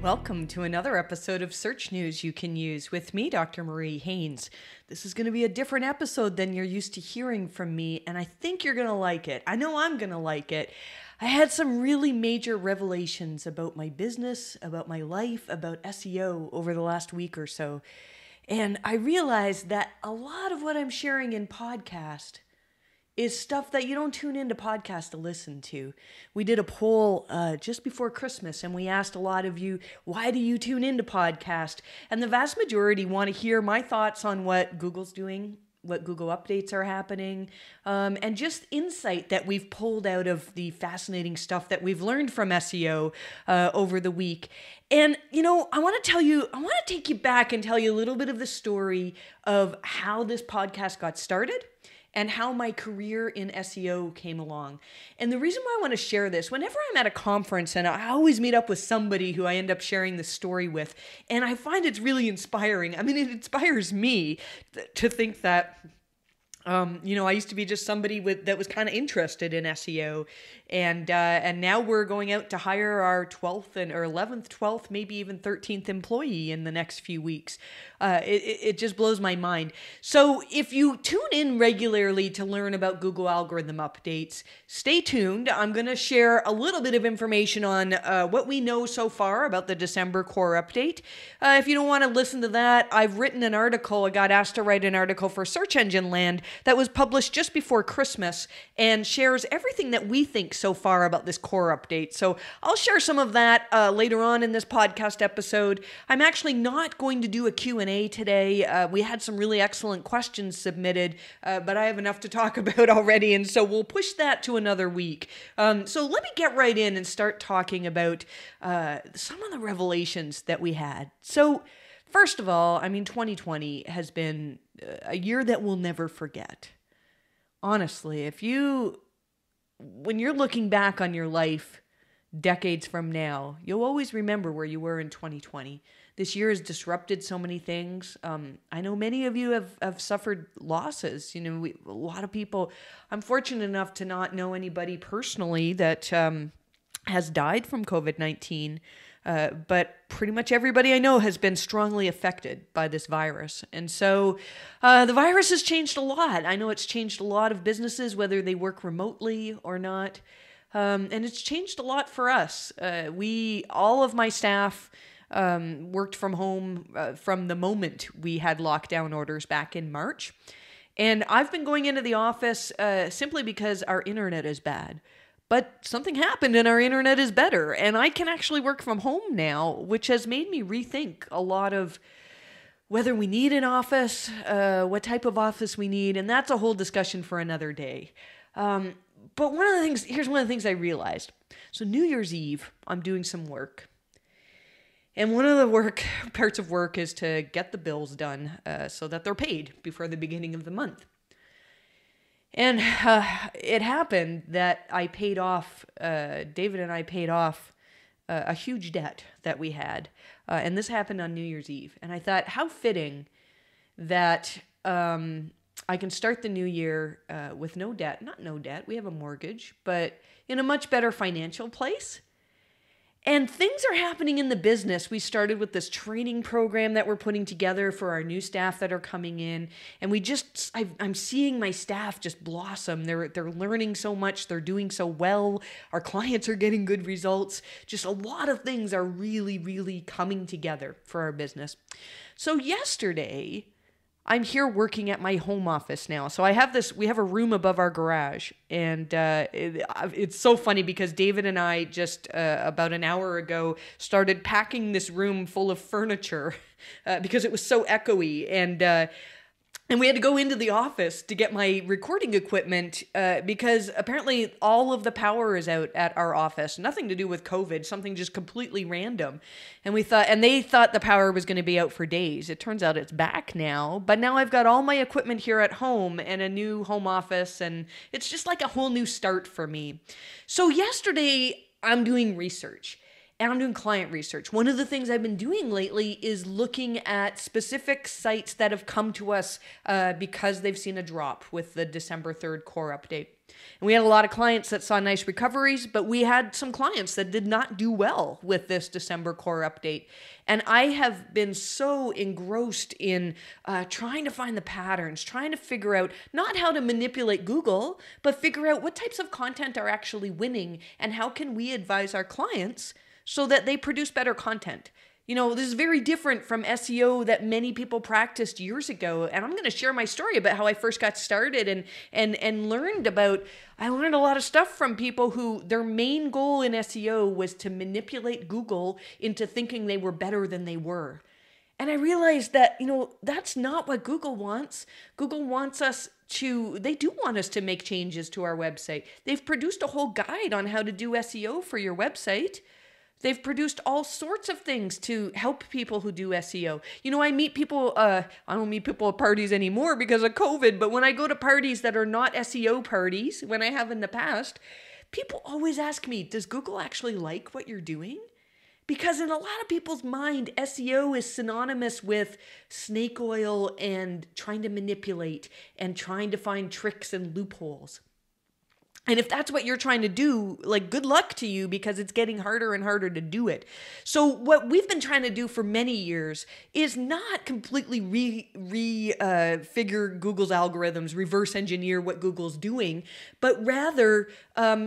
Welcome to another episode of Search News You Can Use with me, Dr. Marie Haynes. This is going to be a different episode than you're used to hearing from me, and I think you're going to like it. I know I'm going to like it. I had some really major revelations about my business, about my life, about SEO over the last week or so. And I realized that a lot of what I'm sharing in podcast is stuff that you don't tune into podcasts to listen to. We did a poll just before Christmas, and we asked a lot of you, why do you tune into podcast? And the vast majority want to hear my thoughts on what Google's doing, what Google updates are happening, and just insight that we've pulled out of the fascinating stuff that we've learned from SEO over the week. And, you know, I want to take you back and tell you a little bit of the story of how this podcast got started and how my career in SEO came along. And the reason why I want to share this, whenever I'm at a conference, and I always meet up with somebody who I end up sharing this story with, and I find it's really inspiring. I mean, it inspires me to think that, I used to be just somebody that was kind of interested in SEO, and now we're going out to hire our 11th, 12th, maybe even 13th employee in the next few weeks. It just blows my mind. So if you tune in regularly to learn about Google algorithm updates, stay tuned. I'm going to share a little bit of information on what we know so far about the December core update. If you don't want to listen to that, I've written an article. I got asked to write an article for Search Engine Land that was published just before Christmas and shares everything that we think so far about this core update. So I'll share some of that later on in this podcast episode. I'm actually not going to do a Q&A today. We had some really excellent questions submitted, but I have enough to talk about already, and so we'll push that to another week. So let me get right in and start talking about some of the revelations that we had. So first of all, I mean, 2020 has been a year that we'll never forget. Honestly, when you're looking back on your life decades from now, you'll always remember where you were in 2020. This year has disrupted so many things. I know many of you have suffered losses. You know, a lot of people, I'm fortunate enough to not know anybody personally that has died from COVID-19. But pretty much everybody I know has been strongly affected by this virus. And so the virus has changed a lot. I know it's changed a lot of businesses, whether they work remotely or not. And it's changed a lot for us. All of my staff worked from home from the moment we had lockdown orders back in March. And I've been going into the office simply because our internet is bad. But something happened and our internet is better, and I can actually work from home now, which has made me rethink a lot of whether we need an office, what type of office we need, and that's a whole discussion for another day. But here's one of the things I realized. So New Year's Eve, I'm doing some work. And one of the parts of work is to get the bills done so that they're paid before the beginning of the month. And it happened that David and I paid off a huge debt that we had. And this happened on New Year's Eve. And I thought, how fitting that I can start the new year with no debt. Not no debt, we have a mortgage, but in a much better financial place. And things are happening in the business. We started with this training program that we're putting together for our new staff that are coming in. And I'm seeing my staff just blossom. They're learning so much. They're doing so well. Our clients are getting good results. Just a lot of things are really, really coming together for our business. So yesterday, I'm here working at my home office now. So we have a room above our garage. And it's so funny because David and I just about an hour ago started packing this room full of furniture because it was so echoey. And we had to go into the office to get my recording equipment because apparently all of the power is out at our office. Nothing to do with COVID, something just completely random. And they thought the power was going to be out for days. It turns out it's back now. But now I've got all my equipment here at home and a new home office. And it's just like a whole new start for me. So yesterday I'm doing research. And I'm doing client research. One of the things I've been doing lately is looking at specific sites that have come to us because they've seen a drop with the December 3rd core update. And we had a lot of clients that saw nice recoveries, but we had some clients that did not do well with this December core update. And I have been so engrossed in trying to find the patterns, trying to figure out not how to manipulate Google, but figure out what types of content are actually winning and how can we advise our clients so that they produce better content. You know, this is very different from SEO that many people practiced years ago. And I'm going to share my story about how I first got started and learned about, I learned a lot of stuff from people who their main goal in SEO was to manipulate Google into thinking they were better than they were. And I realized that, you know, that's not what Google wants. Google wants us they do want us to make changes to our website. They've produced a whole guide on how to do SEO for your website. They've produced all sorts of things to help people who do SEO. You know, I meet people, I don't meet people at parties anymore because of COVID, but when I go to parties that are not SEO parties, when I have in the past, people always ask me, does Google actually like what you're doing? Because in a lot of people's mind, SEO is synonymous with snake oil and trying to manipulate and trying to find tricks and loopholes. And if that's what you're trying to do, like, good luck to you because it's getting harder and harder to do it. So what we've been trying to do for many years is not completely figure Google's algorithms, reverse engineer what Google's doing, but rather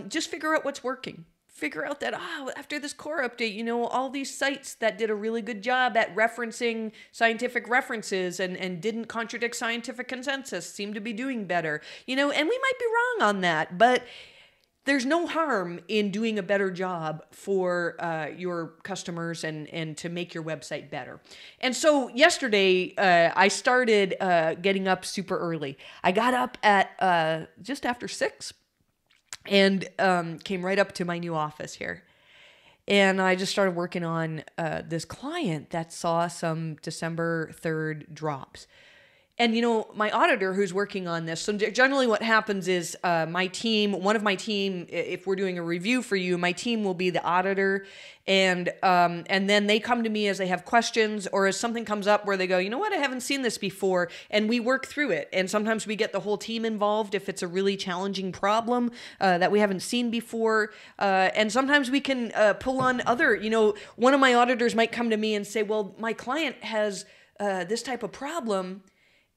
just figure out what's working. Figure out that, after this core update, you know, all these sites that did a really good job at referencing scientific references and didn't contradict scientific consensus seem to be doing better, you know, and we might be wrong on that, but there's no harm in doing a better job for your customers and to make your website better. And so yesterday, I started getting up super early. I got up at just after 6. And came right up to my new office here. And I just started working on this client that saw some December 3rd drops. And, you know, my auditor who's working on this, so generally what happens is one of my team, if we're doing a review for you, my team will be the auditor. And then they come to me as they have questions or as something comes up where they go, you know what, I haven't seen this before. And we work through it. And sometimes we get the whole team involved if it's a really challenging problem that we haven't seen before. And sometimes we can pull on other, you know, one of my auditors might come to me and say, well, my client has this type of problem.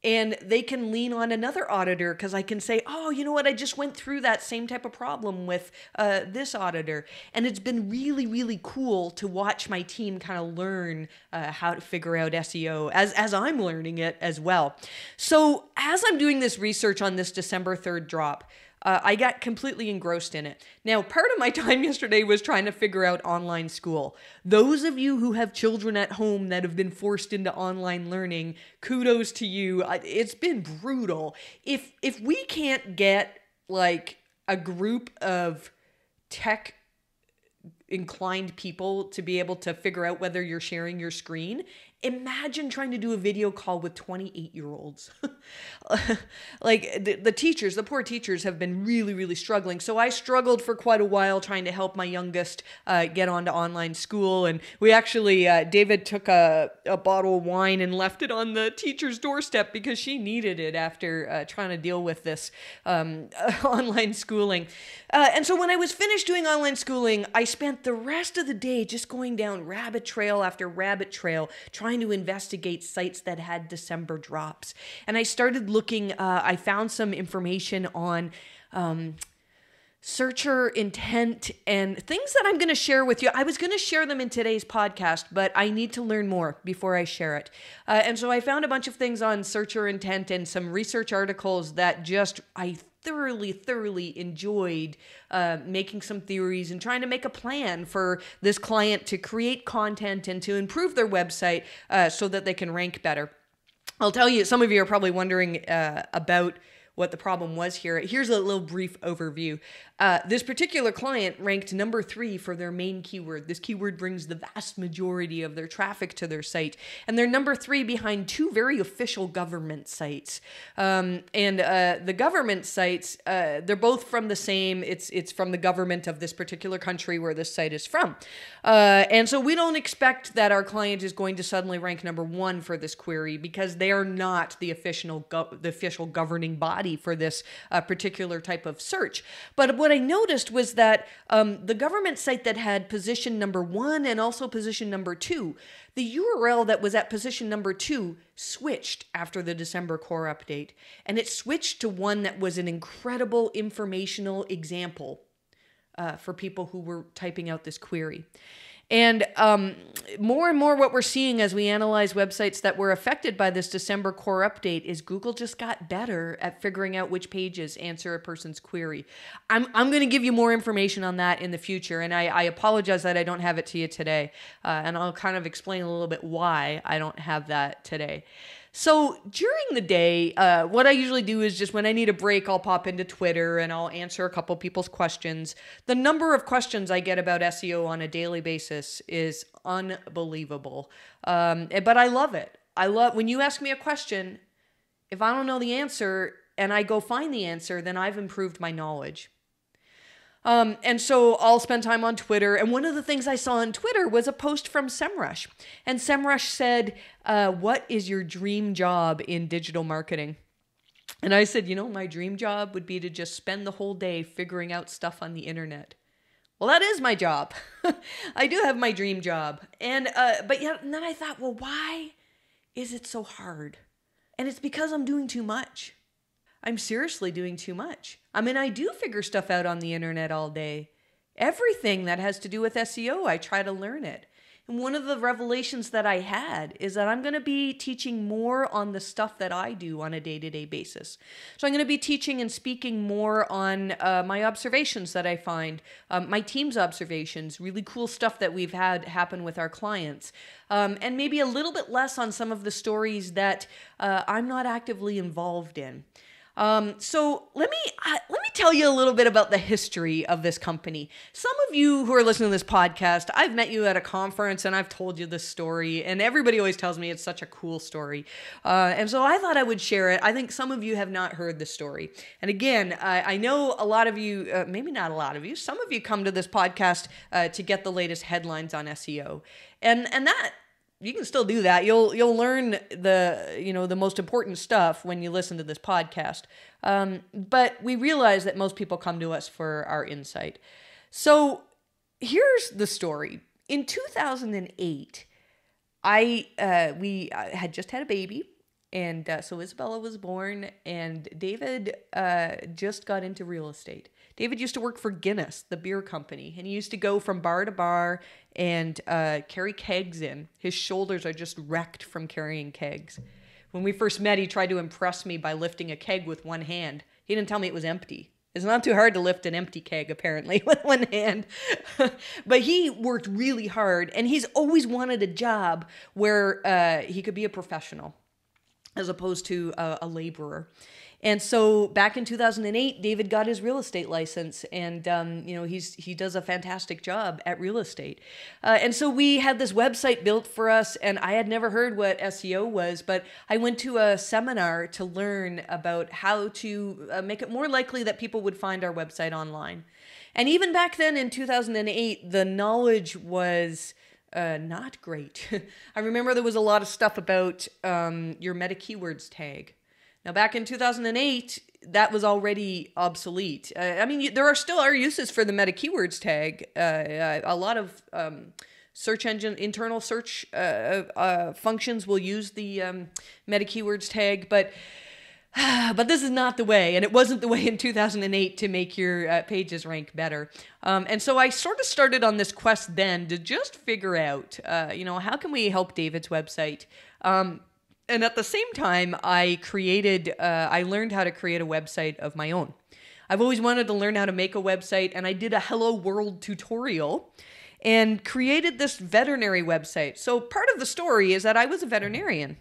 And they can lean on another auditor because I can say, oh, you know what? I just went through that same type of problem with this auditor. And it's been really, really cool to watch my team kind of learn how to figure out SEO as I'm learning it as well. So as I'm doing this research on this December 3rd drop, I got completely engrossed in it. Now, part of my time yesterday was trying to figure out online school. Those of you who have children at home that have been forced into online learning, kudos to you. It's been brutal. If we can't get like a group of tech inclined people to be able to figure out whether you're sharing your screen, imagine trying to do a video call with 28-year-olds. Like the teachers, the poor teachers have been really, really struggling. So I struggled for quite a while trying to help my youngest get onto online school. And we actually, David took a bottle of wine and left it on the teacher's doorstep because she needed it after trying to deal with this online schooling. And so when I was finished doing online schooling, I spent the rest of the day just going down rabbit trail after rabbit trail, trying to investigate sites that had December drops. And I started looking, I found some information on searcher intent and things that I'm going to share with you. I was going to share them in today's podcast, but I need to learn more before I share it. And so I found a bunch of things on searcher intent and some research articles that I thoroughly enjoyed making some theories and trying to make a plan for this client to create content and to improve their website so that they can rank better. I'll tell you, some of you are probably wondering about what the problem was here. Here's a little brief overview. This particular client ranked number 3 for their main keyword. This keyword brings the vast majority of their traffic to their site. And they're number 3 behind 2 very official government sites. The government sites, they're both from the same, it's from the government of this particular country where this site is from. And so we don't expect that our client is going to suddenly rank number 1 for this query, because they are not the official governing body for this particular type of search. But what I noticed was that the government site that had position number 1 and also position number 2, the URL that was at position number 2 switched after the December core update. And it switched to one that was an incredible informational example for people who were typing out this query. And more and more what we're seeing as we analyze websites that were affected by this December core update is Google just got better at figuring out which pages answer a person's query. I'm going to give you more information on that in the future, and I apologize that I don't have it to you today. And I'll kind of explain a little bit why I don't have that today. So during the day, what I usually do is just when I need a break, I'll pop into Twitter and I'll answer a couple people's questions. The number of questions I get about SEO on a daily basis is unbelievable. But I love it. I love when you ask me a question, if I don't know the answer and I go find the answer, then I've improved my knowledge. And so I'll spend time on Twitter. And one of the things I saw on Twitter was a post from SEMrush. And SEMrush said, what is your dream job in digital marketing? And I said, my dream job would be to just spend the whole day figuring out stuff on the internet. Well, that is my job. I do have my dream job. And then I thought, well, why is it so hard? And it's because I'm doing too much. I'm seriously doing too much. I mean, I do figure stuff out on the internet all day. Everything that has to do with SEO, I try to learn it. And one of the revelations that I had is that I'm going to be teaching more on the stuff that I do on a day-to-day basis. So I'm going to be teaching and speaking more on my observations that I find, my team's observations, really cool stuff that we've had happen with our clients, and maybe a little bit less on some of the stories that I'm not actively involved in. So let me tell you a little bit about the history of this company. Some of you who are listening to this podcast, I've met you at a conference and I've told you this story, and everybody always tells me it's such a cool story. And so I thought I would share it. I think some of you have not heard the story. And again, I know a lot of you, maybe not a lot of you, some of you come to this podcast to get the latest headlines on SEO. And that, you can still do that. You'll learn the most important stuff when you listen to this podcast. But we realize that most people come to us for our insight. So here's the story. In 2008, we had just had a baby, and so Isabella was born, and David just got into real estate. David used to work for Guinness, the beer company, and he used to go from bar to bar and carry kegs in. His shoulders are just wrecked from carrying kegs. When we first met, he tried to impress me by lifting a keg with one hand. He didn't tell me it was empty. It's not too hard to lift an empty keg, apparently, with one hand. But he worked really hard, and he's always wanted a job where he could be a professional as opposed to a laborer. And so back in 2008, David got his real estate license, and he does a fantastic job at real estate. And so we had this website built for us, and I had never heard what SEO was, but I went to a seminar to learn about how to make it more likely that people would find our website online. And even back then in 2008, the knowledge was not great. I remember there was a lot of stuff about your meta keywords tag. Now, back in 2008, that was already obsolete. I mean, there are still uses for the meta keywords tag. A lot of search engine, internal search functions will use the meta keywords tag, but this is not the way, and it wasn't the way in 2008 to make your pages rank better. And so I sort of started on this quest then to just figure out, how can we help David's website? And at the same time, I learned how to create a website of my own. I've always wanted to learn how to make a website, and I did a Hello World tutorial and created this veterinary website. So part of the story is that I was a veterinarian.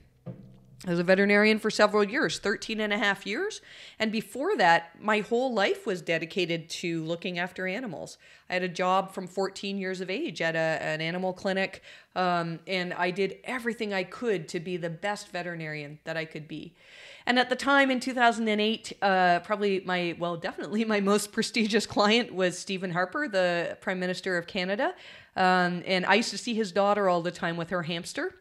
I was a veterinarian for several years, 13 and a half years. And before that, my whole life was dedicated to looking after animals. I had a job from 14 years of age at an animal clinic, and I did everything I could to be the best veterinarian that I could be. And at the time in 2008, definitely my most prestigious client was Stephen Harper, the Prime Minister of Canada. And I used to see his daughter all the time with her hamster.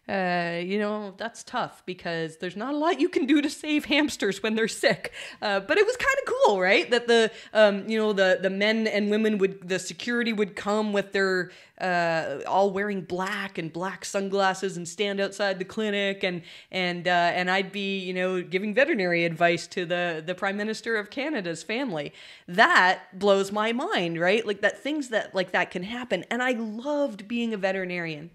That's tough because there's not a lot you can do to save hamsters when they're sick. But it was kind of cool, right? That the men and women the security would come with their, all wearing black sunglasses and stand outside the clinic. And I'd be, giving veterinary advice to the Prime Minister of Canada's family. That blows my mind, right? Like that things that like that can happen. And I loved being a veterinarian.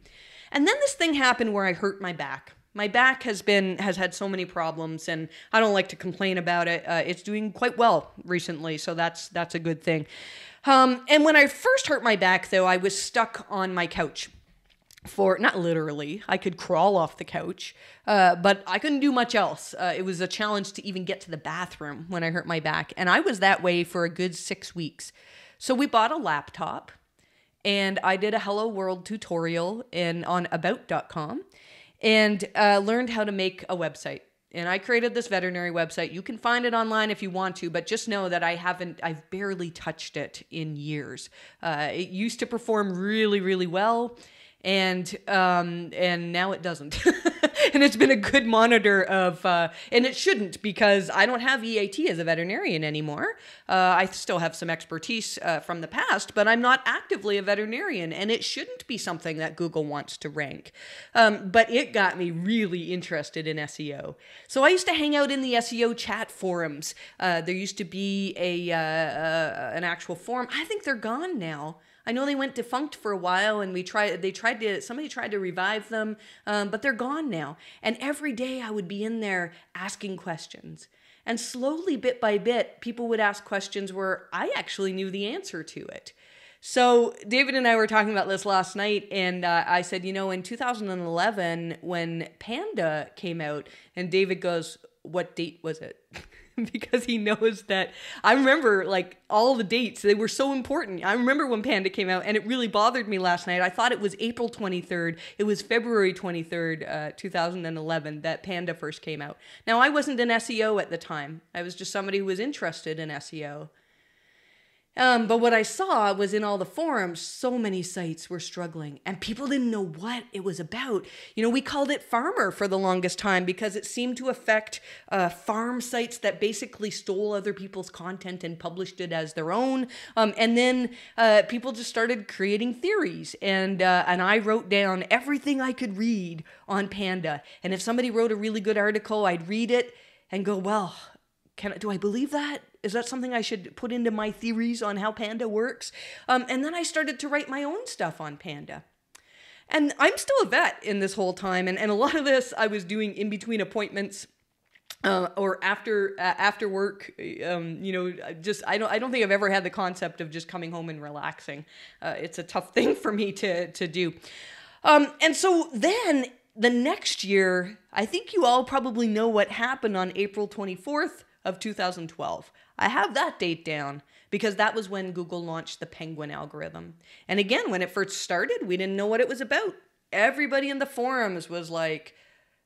And then this thing happened where I hurt my back. My back has had so many problems, and I don't like to complain about it. It's doing quite well recently, so that's a good thing. And when I first hurt my back, though, I was stuck on my couch. Not literally, I could crawl off the couch, but I couldn't do much else. It was a challenge to even get to the bathroom when I hurt my back, and I was that way for a good 6 weeks. So we bought a laptop. And I did a Hello World tutorial on about.com and learned how to make a website. And I created this veterinary website. You can find it online if you want to, but just know that I've barely touched it in years. It used to perform really, really well. And now it doesn't. And it's been a good monitor of, and it shouldn't because I don't have EAT as a veterinarian anymore. I still have some expertise from the past, but I'm not actively a veterinarian, and it shouldn't be something that Google wants to rank. But it got me really interested in SEO. So I used to hang out in the SEO chat forums. There used to be an actual forum. I think they're gone now. I know they went defunct for a while, and somebody tried to revive them, but they're gone now. And every day I would be in there asking questions. And slowly, bit by bit, people would ask questions where I actually knew the answer to it. So David and I were talking about this last night, and I said, in 2011, when Panda came out, and David goes, "What date was it?" Because he knows that I remember like all the dates. They were so important. I remember when Panda came out, and it really bothered me last night. I thought it was April 23rd. It was February 23rd, 2011 that Panda first came out. Now, I wasn't an SEO at the time. I was just somebody who was interested in SEO. But what I saw was in all the forums, so many sites were struggling and people didn't know what it was about. We called it farmer for the longest time because it seemed to affect farm sites that basically stole other people's content and published it as their own. And then people just started creating theories. And I wrote down everything I could read on Panda. And if somebody wrote a really good article, I'd read it and go, well, do I believe that? Is that something I should put into my theories on how Panda works? And then I started to write my own stuff on Panda. And I'm still a vet in this whole time. And a lot of this I was doing in between appointments or after work. I don't think I've ever had the concept of just coming home and relaxing. It's a tough thing for me to do. And so then the next year, I think you all probably know what happened on April 24th of 2012. I have that date down because that was when Google launched the Penguin algorithm. And again, when it first started, we didn't know what it was about. Everybody in the forums was like,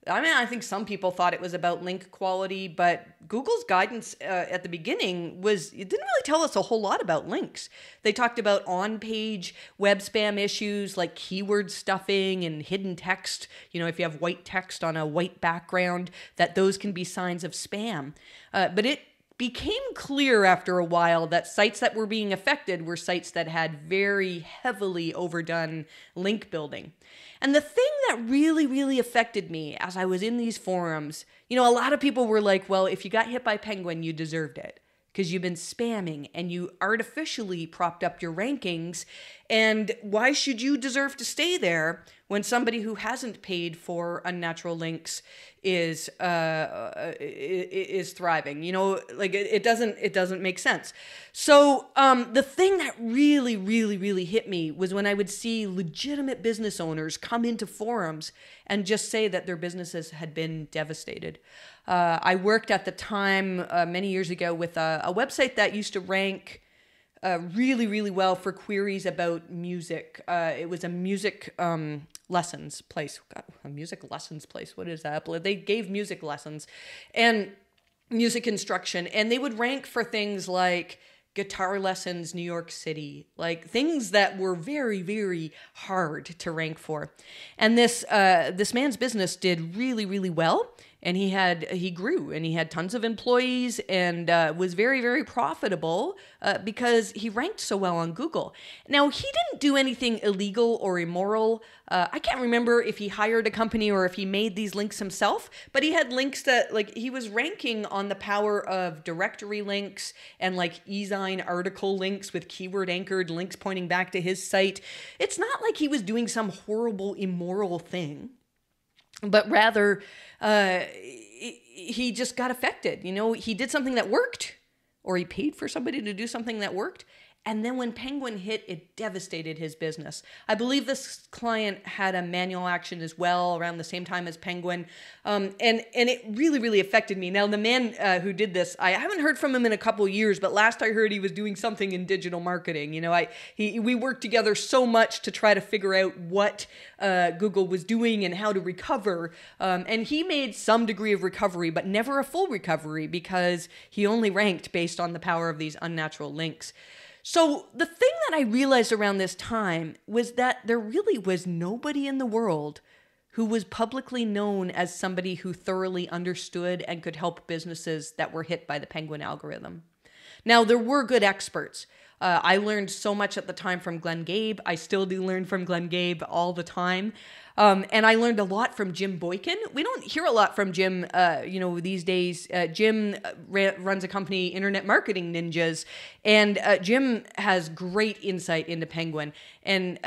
I think some people thought it was about link quality, but Google's guidance at the beginning it didn't really tell us a whole lot about links. They talked about on-page web spam issues like keyword stuffing and hidden text. If you have white text on a white background, that those can be signs of spam. But it became clear after a while that sites that were being affected were sites that had very heavily overdone link building. And the thing that really, really affected me as I was in these forums, a lot of people were like, well, if you got hit by Penguin, you deserved it because you've been spamming and you artificially propped up your rankings. And why should you deserve to stay there when somebody who hasn't paid for unnatural links is thriving. You know, like it doesn't make sense. So the thing that really hit me was when I would see legitimate business owners come into forums and just say that their businesses had been devastated. I worked at the time many years ago with a website that used to rank really well for queries about music. It was a music lessons place. God, a music lessons place. What is that? They gave music lessons and music instruction, and they would rank for things like guitar lessons, New York City, like things that were very hard to rank for. And this man's business did really well. And he grew, and he had tons of employees, and was very profitable because he ranked so well on Google. Now, he didn't do anything illegal or immoral. I can't remember if he hired a company or if he made these links himself, but he had links that, like, he was ranking on the power of directory links and like e-zine article links with keyword anchored links pointing back to his site. It's not like he was doing some horrible immoral thing, but rather he just got affected. You know, he did something that worked, or he paid for somebody to do something that worked. And then when Penguin hit, it devastated his business. I believe this client had a manual action as well around the same time as Penguin. And it really affected me. Now, the man who did this, I haven't heard from him in a couple of years, but last I heard he was doing something in digital marketing. You know, we worked together so much to try to figure out what Google was doing and how to recover. And he made some degree of recovery, but never a full recovery because he only ranked based on the power of these unnatural links. So the thing that I realized around this time was that there really was nobody in the world who was publicly known as somebody who thoroughly understood and could help businesses that were hit by the Penguin algorithm. Now, there were good experts. I learned so much at the time from Glenn Gabe. I still do learn from Glenn Gabe all the time. And I learned a lot from Jim Boykin. We don't hear a lot from Jim, these days. Jim runs a company, Internet Marketing Ninjas, and Jim has great insight into Penguin. And,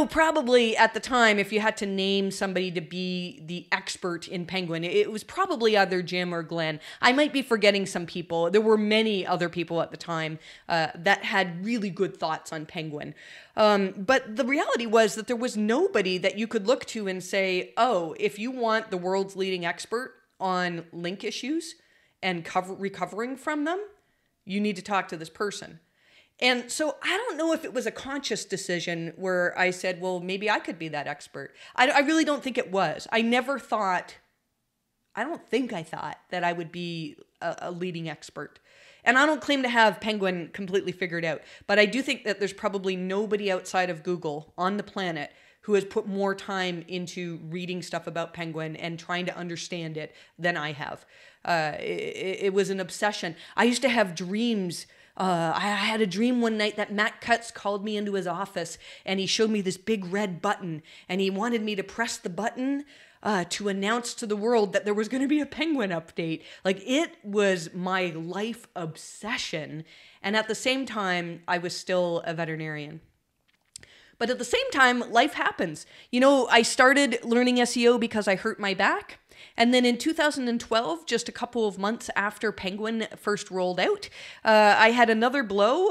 probably at the time, if you had to name somebody to be the expert in Penguin, it was probably either Jim or Glenn. I might be forgetting some people. There were many other people at the time that had really good thoughts on Penguin. But the reality was that there was nobody that you could look to and say, oh, if you want the world's leading expert on link issues and recovering from them, you need to talk to this person. And so I don't know if it was a conscious decision where I said, well, maybe I could be that expert. I really don't think it was. I don't think I thought that I would be a leading expert. And I don't claim to have Penguin completely figured out, but I do think that there's probably nobody outside of Google on the planet who has put more time into reading stuff about Penguin and trying to understand it than I have. It was an obsession. I used to have dreams. I had a dream one night that Matt Cutts called me into his office and he showed me this big red button and he wanted me to press the button to announce to the world that there was going to be a Penguin update. Like, it was my life obsession. And at the same time, I was still a veterinarian. But at the same time, life happens. You know, I started learning SEO because I hurt my back. And then in 2012, just a couple of months after Penguin first rolled out, I had another blow,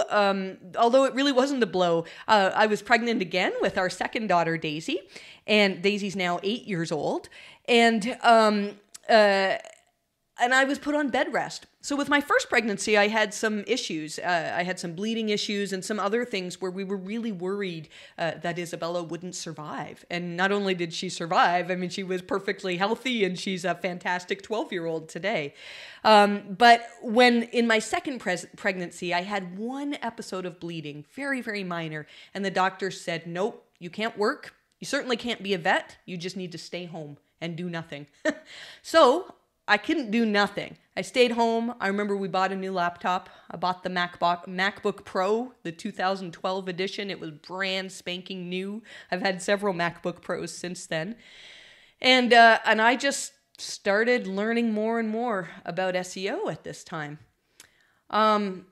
although it really wasn't a blow. I was pregnant again with our second daughter, Daisy, and Daisy's now 8 years old. And I was put on bed rest. So with my first pregnancy, I had some issues. I had some bleeding issues and some other things where we were really worried that Isabella wouldn't survive. And not only did she survive, I mean, she was perfectly healthy and she's a fantastic 12-year-old today. But when in my second pregnancy, I had one episode of bleeding, very minor. And the doctor said, nope, you can't work. You certainly can't be a vet. You just need to stay home and do nothing. So I couldn't do nothing. I stayed home. I remember we bought a new laptop. I bought the MacBook Pro, the 2012 edition. It was brand spanking new. I've had several MacBook Pros since then. And I just started learning more and more about SEO at this time. And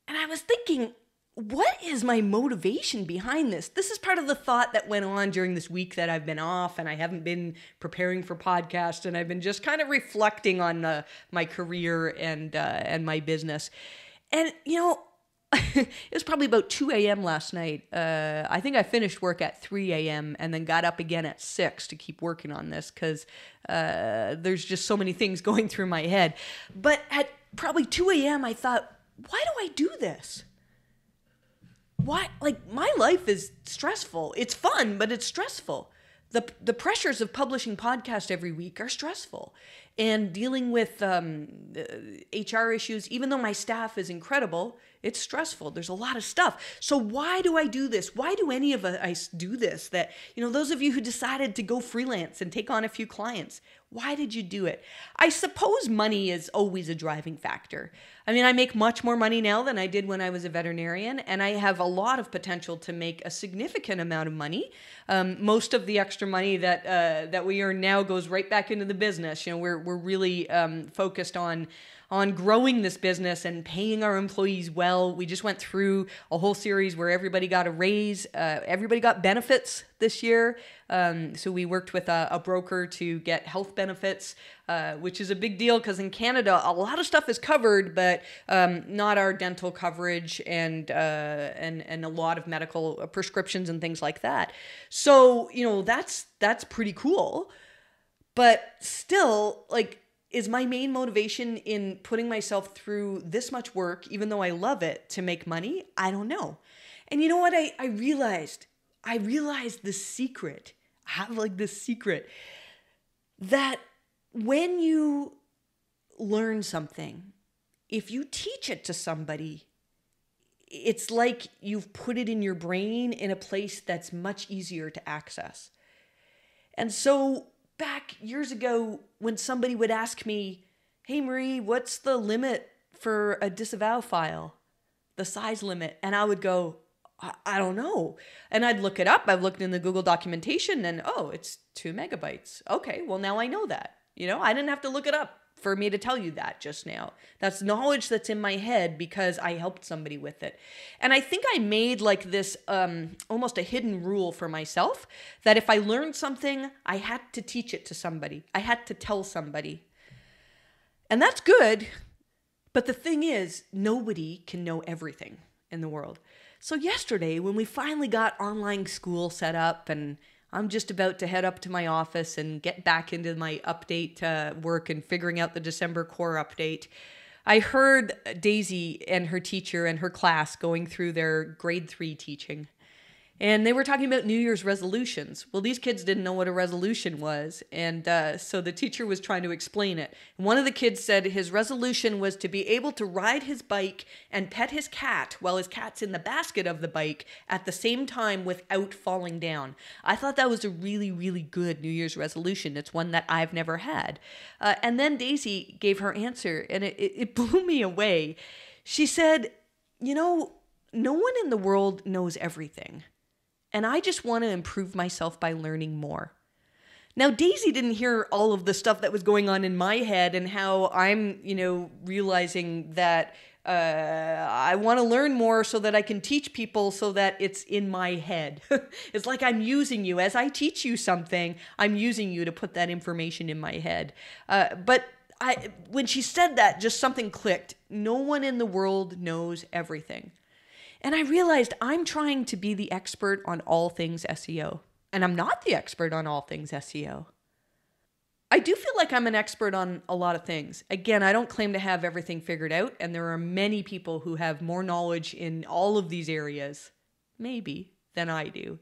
I was thinking, what is my motivation behind this? This is part of the thought that went on during this week that I've been off and I haven't been preparing for podcasts, and I've been just kind of reflecting on my career and my business. And, it was probably about 2 a.m. last night. I think I finished work at 3 a.m. and then got up again at 6 to keep working on this because there's just so many things going through my head. But at probably 2 a.m. I thought, why do I do this? Why? Like, my life is stressful. It's fun, but it's stressful. The pressures of publishing podcasts every week are stressful. And dealing with HR issues, even though my staff is incredible, it's stressful. There's a lot of stuff. So why do I do this? Why do any of us do this? That, those of you who decided to go freelance and take on a few clients, why did you do it? I suppose money is always a driving factor. I mean, I make much more money now than I did when I was a veterinarian, and I have a lot of potential to make a significant amount of money. Most of the extra money that we earn now goes right back into the business. We're really focused on growing this business and paying our employees well. We just went through a whole series where everybody got a raise. Everybody got benefits this year. So we worked with a broker to get health benefits, which is a big deal because in Canada, a lot of stuff is covered, but not our dental coverage and a lot of medical prescriptions and things like that. So, that's pretty cool. But still, is my main motivation in putting myself through this much work, even though I love it, to make money? I don't know. And you know what I realized? I realized the secret. I have this secret that when you learn something, if you teach it to somebody, it's like you've put it in your brain in a place that's much easier to access. And so back years ago, when somebody would ask me, hey, Marie, what's the limit for a disavow file? The size limit. And I would go, I don't know. And I'd look it up. I've looked in the Google documentation and, it's 2 megabytes. Okay, well, now I know that. I didn't have to look it up for me to tell you that just now. That's knowledge that's in my head because I helped somebody with it. And I think I made this almost a hidden rule for myself that if I learned something, I had to teach it to somebody. I had to tell somebody. And that's good. But the thing is, nobody can know everything in the world. So yesterday, when we finally got online school set up and I'm just about to head up to my office and get back into my update work and figuring out the December core update, I heard Daisy and her teacher and her class going through their grade 3 teaching. And they were talking about New Year's resolutions. Well, these kids didn't know what a resolution was. And so the teacher was trying to explain it. One of the kids said his resolution was to be able to ride his bike and pet his cat while his cat's in the basket of the bike at the same time without falling down. I thought that was a really, really good New Year's resolution. It's one that I've never had. And then Daisy gave her answer, and it blew me away. She said, no one in the world knows everything. And I just want to improve myself by learning more. Now, Daisy didn't hear all of the stuff that was going on in my head and how I'm, realizing that I want to learn more so that I can teach people so that it's in my head. It's like I'm using you. As I teach you something, I'm using you to put that information in my head. But when she said that, just something clicked. No one in the world knows everything. And I realized I'm trying to be the expert on all things SEO. And I'm not the expert on all things SEO. I do feel like I'm an expert on a lot of things. Again, I don't claim to have everything figured out. And there are many people who have more knowledge in all of these areas, maybe, than I do.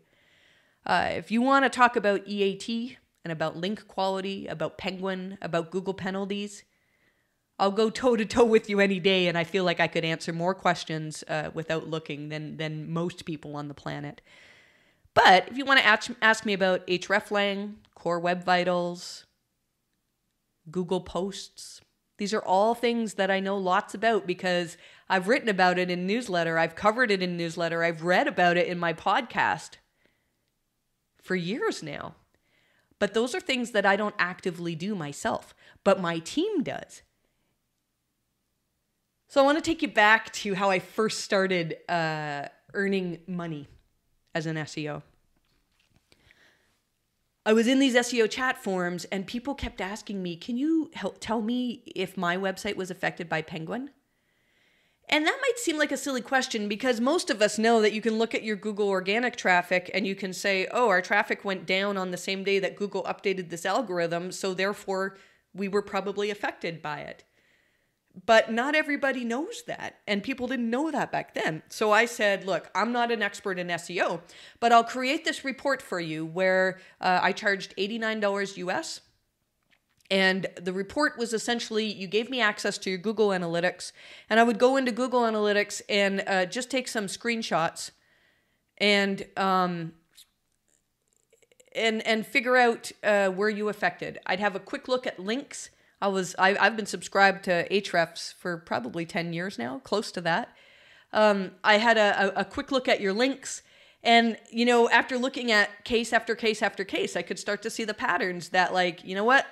If you want to talk about EAT and about link quality, about Penguin, about Google penalties, I'll go toe-to-toe with you any day, and I feel like I could answer more questions without looking than most people on the planet. But if you want to ask me about hreflang, Core Web Vitals, Google Posts, these are all things that I know lots about because I've written about it in newsletter, I've covered it in newsletter, I've read about it in my podcast for years now. But those are things that I don't actively do myself, but my team does. So I want to take you back to how I first started earning money as an SEO. I was in these SEO chat forums and people kept asking me, can you tell me if my website was affected by Penguin? And that might seem like a silly question because most of us know that you can look at your Google organic traffic and you can say, oh, our traffic went down on the same day that Google updated this algorithm, so therefore we were probably affected by it. But not everybody knows that, and people didn't know that back then. So I said, look, I'm not an expert in SEO, but I'll create this report for you where I charged $89 US. And the report was essentially, you gave me access to your Google Analytics, and I would go into Google Analytics and just take some screenshots and figure out where you affected. I'd have a quick look at links. I've been subscribed to Ahrefs for probably 10 years now, close to that. I had a quick look at your links. And, after looking at case after case after case, I could start to see the patterns that,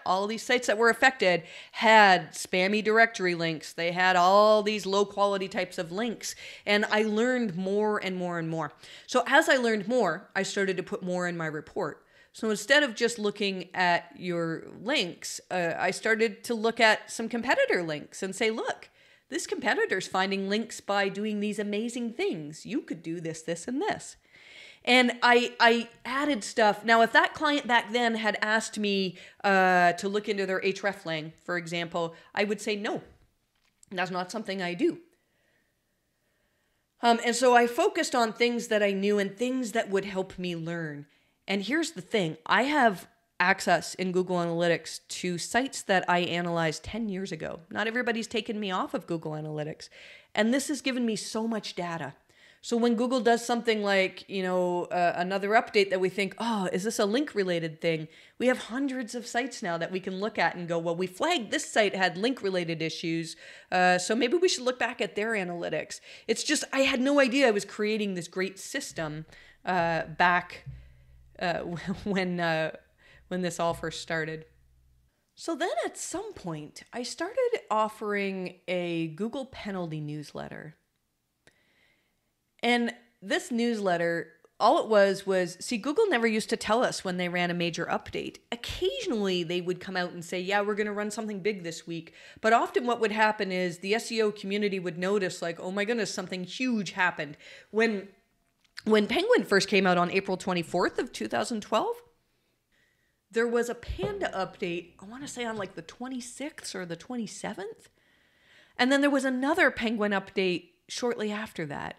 all these sites that were affected had spammy directory links. They had all these low quality types of links. And I learned more and more and more. So as I learned more, I started to put more in my report. So instead of just looking at your links, I started to look at some competitor links and say, look, this competitor's finding links by doing these amazing things. You could do this, this, and this. And I added stuff. Now, if that client back then had asked me to look into their hreflang, for example, I would say no. That's not something I do. And so I focused on things that I knew and things that would help me learn. And here's the thing. I have access in Google Analytics to sites that I analyzed 10 years ago. Not everybody's taken me off of Google Analytics. And this has given me so much data. So when Google does something like, another update that we think, oh, is this a link related thing? We have hundreds of sites now that we can look at and go, well, we flagged this site had link related issues. So maybe we should look back at their analytics. It's just, I had no idea I was creating this great system back when this all first started. So then at some point, I started offering a Google penalty newsletter. And this newsletter, all it was, see, Google never used to tell us when they ran a major update. Occasionally, they would come out and say, yeah, we're going to run something big this week. But often what would happen is the SEO community would notice, like, oh my goodness, something huge happened. When Penguin first came out on April 24th of 2012, there was a Panda update, I want to say on like the 26th or the 27th. And then there was another Penguin update shortly after that.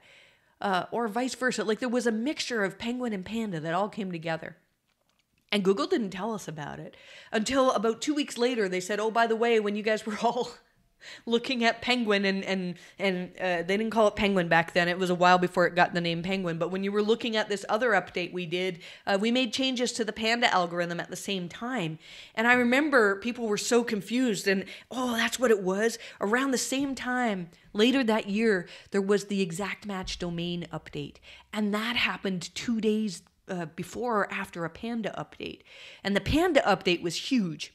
Or vice versa. Like there was a mixture of Penguin and Panda that all came together. And Google didn't tell us about it until about 2 weeks later. They said, oh, by the way, when you guys were all looking at Penguin and they didn't call it Penguin back then. It was a while before it got the name Penguin. But when you were looking at this other update we did, we made changes to the Panda algorithm at the same time. And I remember people were so confused and, oh, that's what it was. Around the same time, later that year, there was the exact match domain update. And that happened 2 days before or after a Panda update. And the Panda update was huge.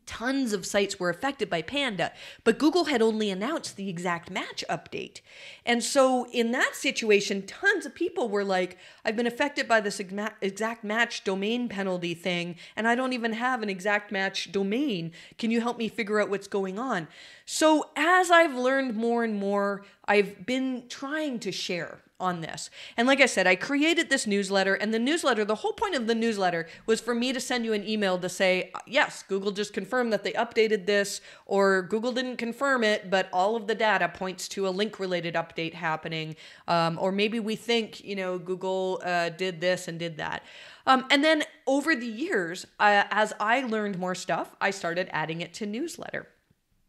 Tons of sites were affected by Panda, but Google had only announced the exact match update. And so in that situation, tons of people were like, I've been affected by this exact match domain penalty thing, and I don't even have an exact match domain. Can you help me figure out what's going on? So as I've learned more and more, I've been trying to share on this. And like I said, I created this newsletter, and the whole point of the newsletter was for me to send you an email to say, yes, Google just confirmed that they updated this, or Google didn't confirm it, but all of the data points to a link-related update happening, or maybe we think, Google did this and did that. And then over the years, as I learned more stuff, I started adding it to newsletter.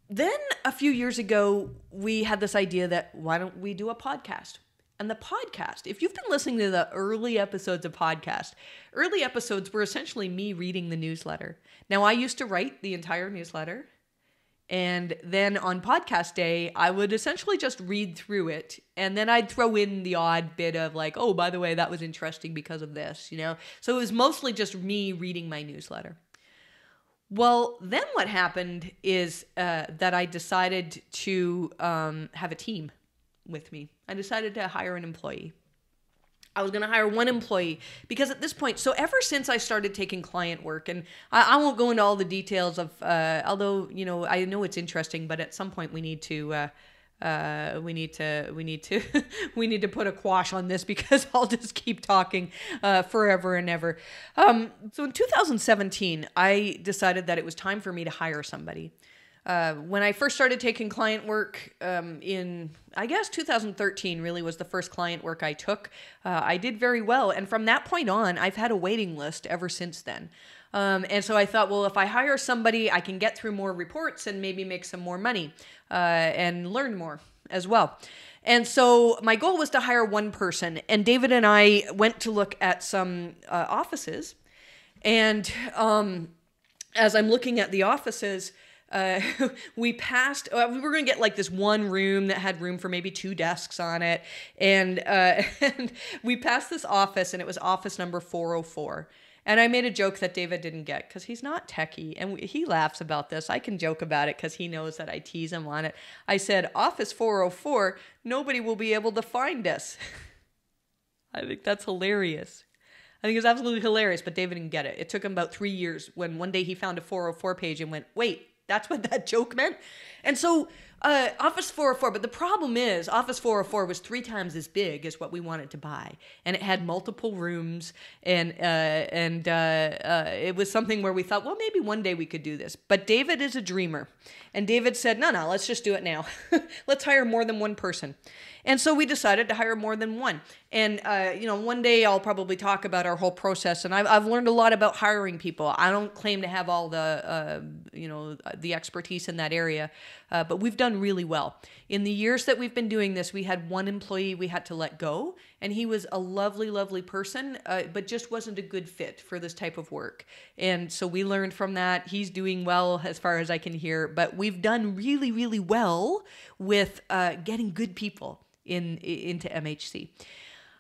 Then a few years ago, we had this idea that why don't we do a podcast? And the podcast, if you've been listening to the early episodes of podcast, early episodes were essentially me reading the newsletter. Now, I used to write the entire newsletter. And then on podcast day, I would essentially just read through it. And then I'd throw in the odd bit of like, oh, by the way, that was interesting because of this, So it was mostly just me reading my newsletter. Well, then what happened is that I decided to have a team with me. I decided to hire an employee. I was going to hire one employee because at this point, so ever since I started taking client work, and I won't go into all the details of, although, you know, I know it's interesting, but at some point we need to we need to put a quash on this because I'll just keep talking forever and ever. So in 2017, I decided that it was time for me to hire somebody. When I first started taking client work in, I guess 2013 really was the first client work I took. I did very well. And from that point on, I've had a waiting list ever since then. And so I thought, well, if I hire somebody, I can get through more reports and maybe make some more money and learn more as well. And so my goal was to hire one person. And David and I went to look at some offices. And as I'm looking at the offices, we passed, we were going to get like this one room that had room for maybe 2 desks on it. And we passed this office, and it was office number 404. And I made a joke that David didn't get because he's not techie. And he laughs about this. I can joke about it because he knows that I tease him on it. I said, office 404, nobody will be able to find us. I think that's hilarious. I think it's absolutely hilarious, but David didn't get it. It took him about 3 years when one day he found a 404 page and went, wait, that's what that joke meant? And so Office 404, but the problem is Office 404 was 3 times as big as what we wanted to buy. And it had multiple rooms, and it was something where we thought, well, maybe one day we could do this. But David is a dreamer. And David said, no, let's just do it now. Let's hire more than one person. And so we decided to hire more than one. And, one day I'll probably talk about our whole process. And I've learned a lot about hiring people. I don't claim to have all the, the expertise in that area, but we've done really well. In the years that we've been doing this, we had one employee we had to let go. And he was a lovely, lovely person, but just wasn't a good fit for this type of work. And so we learned from that. He's doing well as far as I can hear. But we've done really, really well with getting good people into MHC.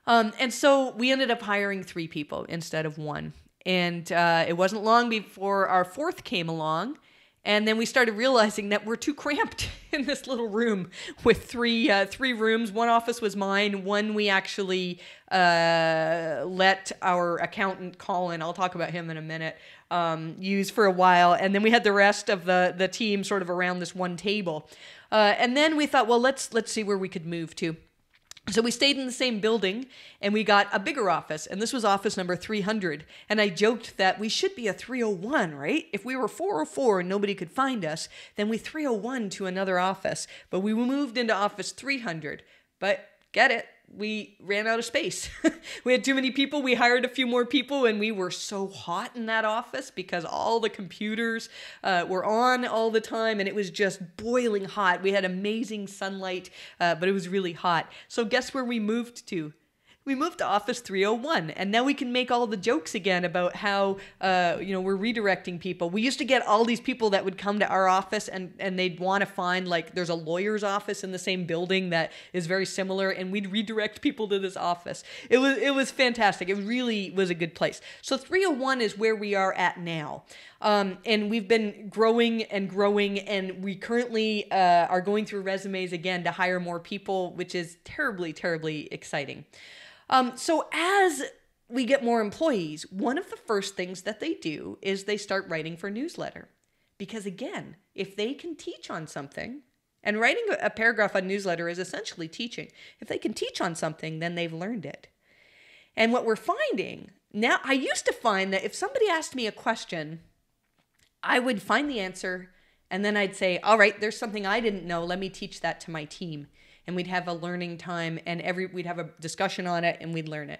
And so we ended up hiring 3 people instead of 1. And it wasn't long before our 4th came along. And then we started realizing that we're too cramped in this little room with 3 rooms. One office was mine. One we actually let our accountant, Colin, I'll talk about him in a minute, use for a while. And then we had the rest of the team sort of around this one table. And then we thought, well, let's see where we could move to. So we stayed in the same building, and we got a bigger office, and this was office number 300. And I joked that we should be a 301, right? If we were 404 and nobody could find us, then we 301 to another office. But we moved into office 300. But get it, we ran out of space. We had too many people. We hired a few more people, and we were so hot in that office because all the computers were on all the time, and it was just boiling hot. We had amazing sunlight, but it was really hot. So guess where we moved to? We moved to Office 301, and now we can make all the jokes again about how, we're redirecting people. We used to get all these people that would come to our office, and they'd want to find, like, there's a lawyer's office in the same building that is very similar, and we'd redirect people to this office. It was fantastic. It really was a good place. So 301 is where we are at now. And we've been growing, and we currently are going through resumes again to hire more people, which is terribly, terribly exciting. So as we get more employees, one of the first things that they do is they start writing for newsletter. Because again, if they can teach on something, and writing a paragraph on newsletter is essentially teaching. If they can teach on something, then they've learned it. And what we're finding, now I used to find that if somebody asked me a question, I would find the answer, and then I'd say, all right, there's something I didn't know. Let me teach that to my team. And we'd have a learning time, and we'd have a discussion on it, and we'd learn it.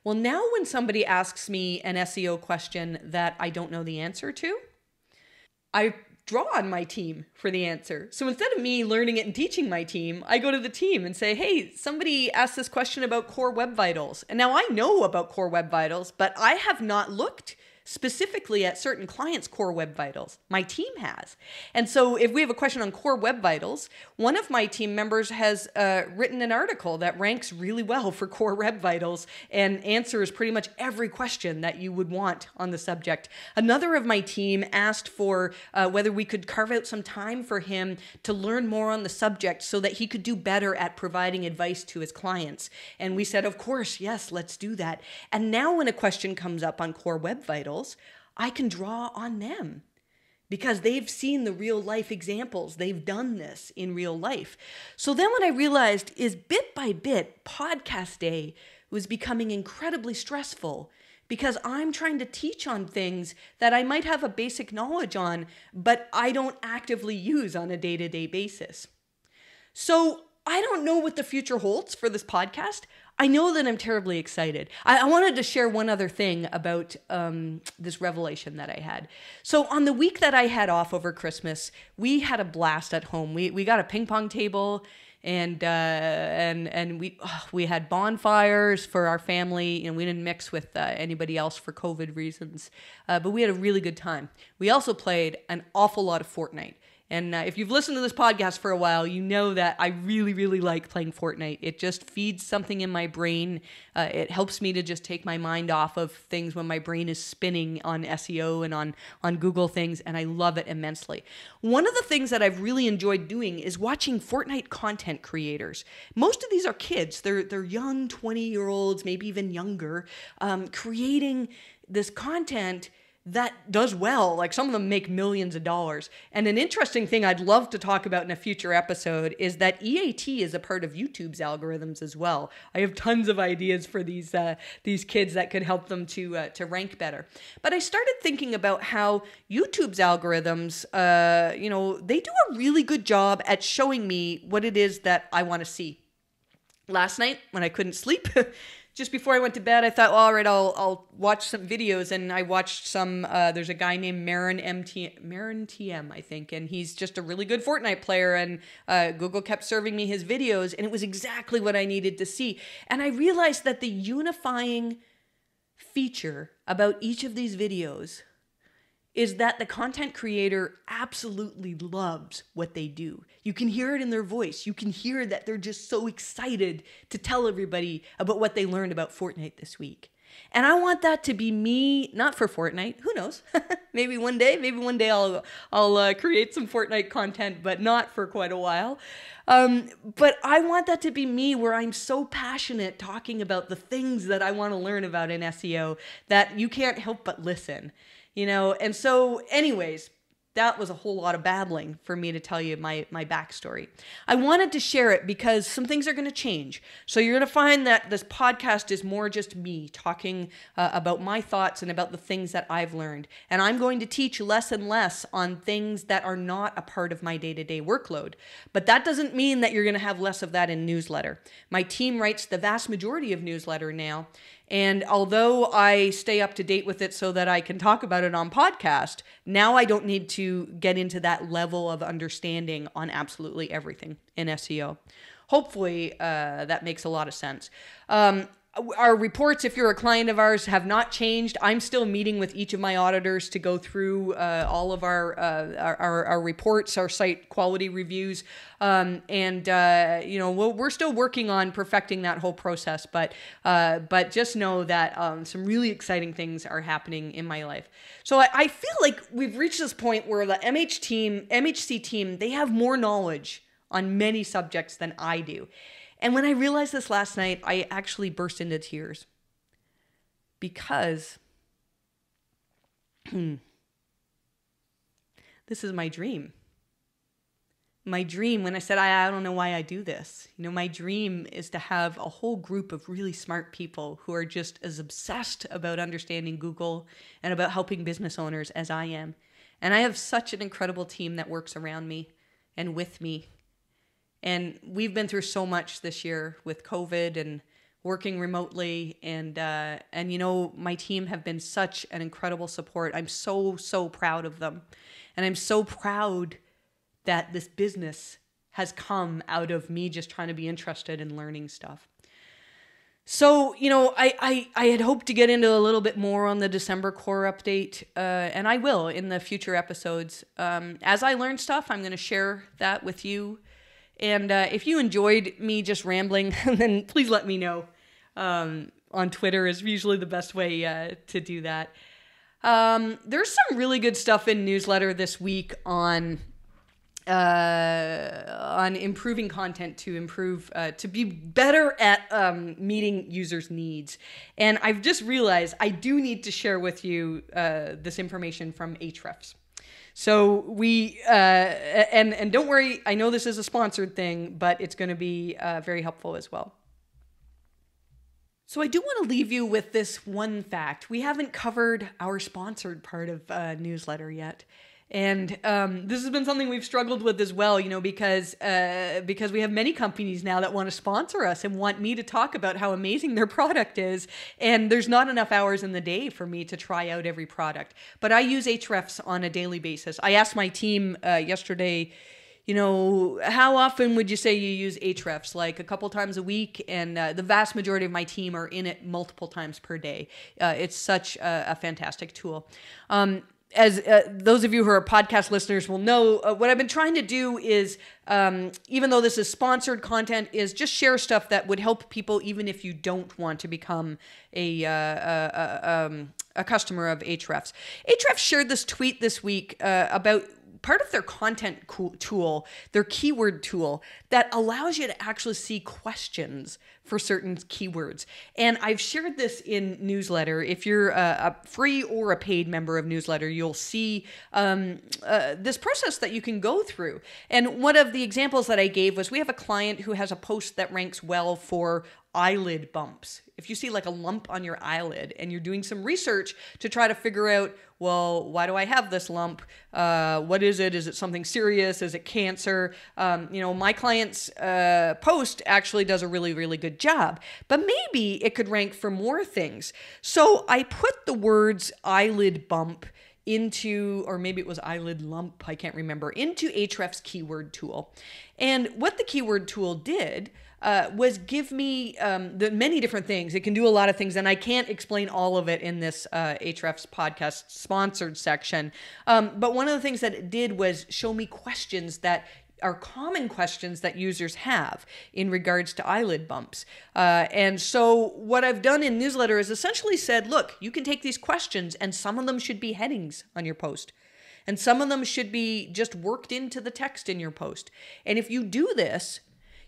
Well, now when somebody asks me an SEO question that I don't know the answer to, I draw on my team for the answer. So instead of me learning it and teaching my team, I go to the team and say, hey, somebody asked this question about Core Web Vitals. And now I know about Core Web Vitals, but I have not looked specifically at certain clients' core web vitals. My team has. And so if we have a question on core web vitals, one of my team members has written an article that ranks really well for core web vitals and answers pretty much every question that you would want on the subject. Another of my team asked for whether we could carve out some time for him to learn more on the subject so that he could do better at providing advice to his clients. And we said, of course, yes, let's do that. And now when a question comes up on core web vitals, I can draw on them because they've seen the real life examples. They've done this in real life. So then what I realized is bit by bit, podcast day was becoming incredibly stressful because I'm trying to teach on things that I might have a basic knowledge on, but I don't actively use on a day-to-day basis. So I don't know what the future holds for this podcast. I know that I'm terribly excited. I wanted to share one other thing about this revelation that I had. So on the week that I had off over Christmas, we had a blast at home. We got a ping pong table and we had bonfires for our family. You know, we didn't mix with anybody else for COVID reasons, but we had a really good time. We also played an awful lot of Fortnite. And if you've listened to this podcast for a while, you know that I really, really like playing Fortnite. It just feeds something in my brain. It helps me to just take my mind off of things when my brain is spinning on SEO and on Google things, and I love it immensely. One of the things that I've really enjoyed doing is watching Fortnite content creators. Most of these are kids. They're young 20-year-olds, maybe even younger, creating this content that does well. Like some of them make millions of dollars. And an interesting thing I'd love to talk about in a future episode is that EAT is a part of YouTube's algorithms as well. I have tons of ideas for these kids that could help them to rank better. But I started thinking about how YouTube's algorithms, they do a really good job at showing me what it is that I want to see. Last night when I couldn't sleep, just before I went to bed, I thought, well, all right, I'll watch some videos, and I watched some. There's a guy named Marin TM, I think, and he's just a really good Fortnite player. And Google kept serving me his videos, and it was exactly what I needed to see. And I realized that the unifying feature about each of these videos is that the content creator absolutely loves what they do. You can hear it in their voice. You can hear that they're just so excited to tell everybody about what they learned about Fortnite this week. And I want that to be me, not for Fortnite. Who knows? Maybe one day I'll create some Fortnite content, but not for quite a while. But I want that to be me, where I'm so passionate talking about the things that I want to learn about in SEO that you can't help but listen. You know, and so anyways, that was a whole lot of babbling for me to tell you my backstory. I wanted to share it because some things are going to change. So you're going to find that this podcast is more just me talking about my thoughts and about the things that I've learned. And I'm going to teach less and less on things that are not a part of my day-to-day workload. But that doesn't mean that you're going to have less of that in newsletter. My team writes the vast majority of newsletter now. And although I stay up to date with it so that I can talk about it on podcast, now I don't need to get into that level of understanding on absolutely everything in SEO. Hopefully that makes a lot of sense. Our reports, if you're a client of ours, have not changed. I'm still meeting with each of my auditors to go through all of our reports, our site quality reviews, we're still working on perfecting that whole process. But just know that some really exciting things are happening in my life. So I feel like we've reached this point where the MHC team, they have more knowledge on many subjects than I do. And when I realized this last night, I actually burst into tears because this is my dream. My dream, when I said, I don't know why I do this. You know, my dream is to have a whole group of really smart people who are just as obsessed about understanding Google and about helping business owners as I am. And I have such an incredible team that works around me and with me. And we've been through so much this year with COVID and working remotely. And my team have been such an incredible support. I'm so, so proud of them. And I'm so proud that this business has come out of me just trying to be interested in learning stuff. So, I had hoped to get into a little bit more on the December core update, and I will in the future episodes. As I learn stuff, I'm going to share that with you. And if you enjoyed me just rambling, then please let me know. On Twitter is usually the best way to do that. There's some really good stuff in newsletter this week on improving content to improve, to be better at meeting users' needs. And I've just realized I do need to share with you this information from Ahrefs. So we, and don't worry, I know this is a sponsored thing, but it's going to be very helpful as well. So I do want to leave you with this one fact. We haven't covered our sponsored part of newsletter yet. And this has been something we've struggled with as well, because we have many companies now that want to sponsor us and want me to talk about how amazing their product is. And there's not enough hours in the day for me to try out every product. But I use Ahrefs on a daily basis. I asked my team yesterday, how often would you say you use Ahrefs? Like a couple times a week, and the vast majority of my team are in it multiple times per day. It's such a fantastic tool. As those of you who are podcast listeners will know, what I've been trying to do is, even though this is sponsored content, is just share stuff that would help people even if you don't want to become a customer of Ahrefs. Ahrefs shared this tweet this week about part of their content tool, their keyword tool, that allows you to actually see questions for certain keywords. And I've shared this in newsletter. If you're a free or a paid member of newsletter, you'll see this process that you can go through. And one of the examples that I gave was we have a client who has a post that ranks well for eyelid bumps. If you see like a lump on your eyelid and you're doing some research to try to figure out, well, why do I have this lump? What is it? Is it something serious? Is it cancer? My client's post actually does a really, really good job, but maybe it could rank for more things. So I put the words eyelid bump into, or maybe it was eyelid lump, I can't remember, into Ahrefs keyword tool. And what the keyword tool did was give me the many different things. It can do a lot of things, and I can't explain all of it in this Ahrefs podcast sponsored section. But one of the things that it did was show me questions that are common questions that users have in regards to eyelid bumps. And so what I've done in newsletter is essentially said, look, you can take these questions and some of them should be headings on your post. And some of them should be just worked into the text in your post. And if you do this,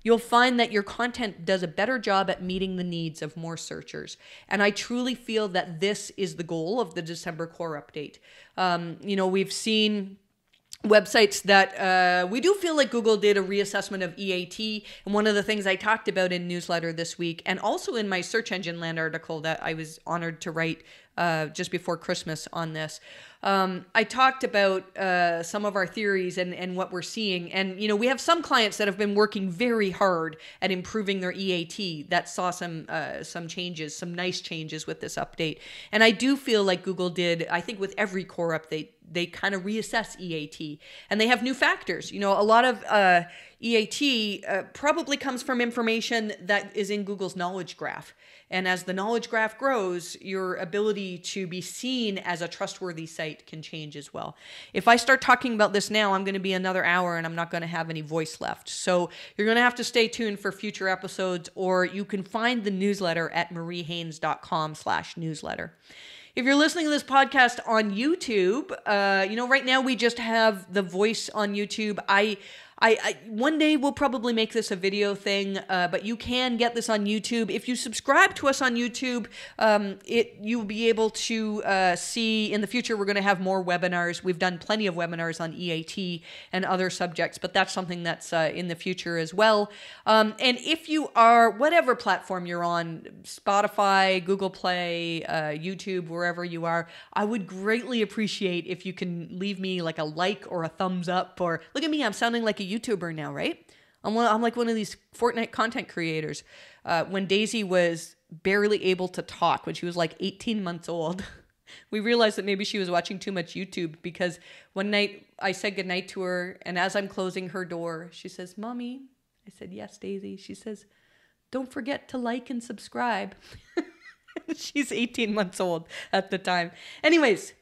you'll find that your content does a better job at meeting the needs of more searchers. And I truly feel that this is the goal of the December core update. We've seen websites that we do feel like Google did a reassessment of EAT. And one of the things I talked about in newsletter this week, and also in my Search Engine Land article that I was honored to write just before Christmas on this, I talked about some of our theories and what we're seeing. And, we have some clients that have been working very hard at improving their EAT that saw some changes, some nice changes with this update. And I do feel like Google did, I think with every core update, they kind of reassess EAT. And they have new factors. A lot of EAT probably comes from information that is in Google's knowledge graph. And as the knowledge graph grows, your ability to be seen as a trustworthy site can change as well. If I start talking about this now, I'm going to be another hour and I'm not going to have any voice left. So you're going to have to stay tuned for future episodes, or you can find the newsletter at mariehaynes.com/newsletter. If you're listening to this podcast on YouTube, right now we just have the voice on YouTube. I one day we'll probably make this a video thing, but you can get this on YouTube. If you subscribe to us on YouTube, you'll be able to see in the future we're going to have more webinars. We've done plenty of webinars on EAT and other subjects, but that's something that's in the future as well. And if you are, whatever platform you're on, Spotify, Google Play, YouTube, wherever you are, I would greatly appreciate if you can leave me like a like or a thumbs up, or look at me, I'm sounding like a YouTuber now, right? I'm like one of these Fortnite content creators. When Daisy was barely able to talk, when she was like 18 months old, we realized that maybe she was watching too much YouTube, because one night I said goodnight to her, and as I'm closing her door, she says, "Mommy." I said, "Yes, Daisy." She says, don't forget to like and subscribe. She's 18 months old at the time. Anyways,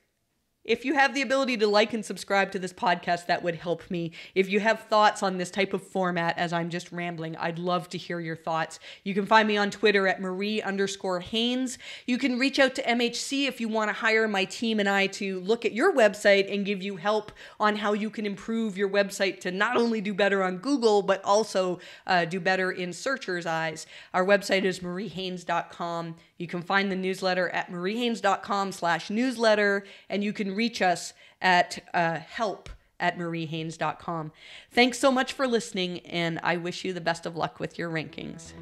if you have the ability to like and subscribe to this podcast, that would help me. If you have thoughts on this type of format as I'm just rambling, I'd love to hear your thoughts. You can find me on Twitter at Marie_Haynes. You can reach out to MHC if you want to hire my team and I to look at your website and give you help on how you can improve your website to not only do better on Google, but also do better in searchers' eyes. Our website is mariehaynes.com. You can find the newsletter at mariehaynes.com/newsletter, and you can reach us at help@mariehaynes.com. Thanks so much for listening, and I wish you the best of luck with your rankings.